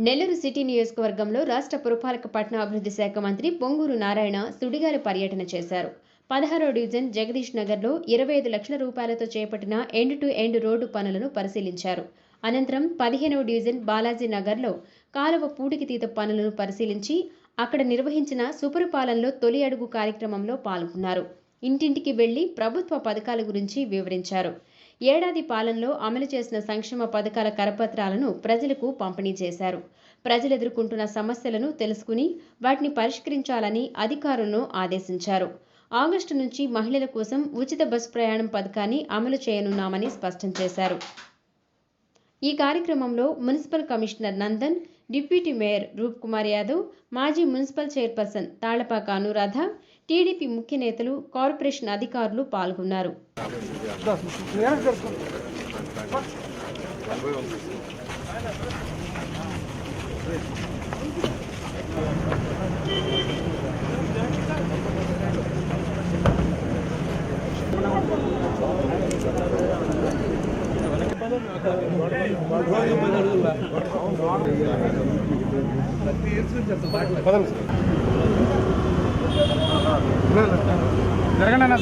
Nellore city నియోజకవర్గంలో రాష్ట్ర పురపాలక పట్టణాభివృద్ధి శాఖ మంత్రి పొంగూరు నారాయణ సుడిగాలి పర్యటన చేశారు. 16వ డివిజన్ జగదీష్ నగర్లో 25 లక్షల రూపాయలతో చేపట్టిన ఎండ్ టు ఎండ్ రోడ్డు పనులను పరిశీలించారు. అనంతరం 15వ డివిజన్ బాలాజీ నగర్లో కాలువ పూడికితీత పనులను పరిశీలించి అక్కడ నిర్వహించిన సుపరిపాలనలో తొలి అడుగు కార్యక్రమంలో పాల్గొన్నారు. ఇంటింటికి వెళ్లి ప్రభుత్వ పథకాల గురించి వివరించారు. ఏడాది పాలనలో అమలు చేసిన సంక్షేమ పథకాల కరపత్రాలను ప్రజలకు పంపిణీ చేశారు. ప్రజలు ఎదుర్కొంటున్న సమస్యలను తెలుసుకుని వాటిని పరిష్కరించాలని అధికారులను ఆదేశించారు. ఆగస్టు నుంచి మహిళల కోసం ఉచిత బస్సు ప్రయాణం పథకాన్ని అమలు చేయనున్నామని స్పష్టం చేశారు. ఈ కార్యక్రమంలో municipal commissioner Nandan, deputy mayor Roop Kumar Yadav, మాజీ municipal chairperson Tallapaka Anuradha, TDP ముఖ్య నేతలు, కార్పొరేషన్ అధికారులు పాల్గొన్నారు. జరగండి.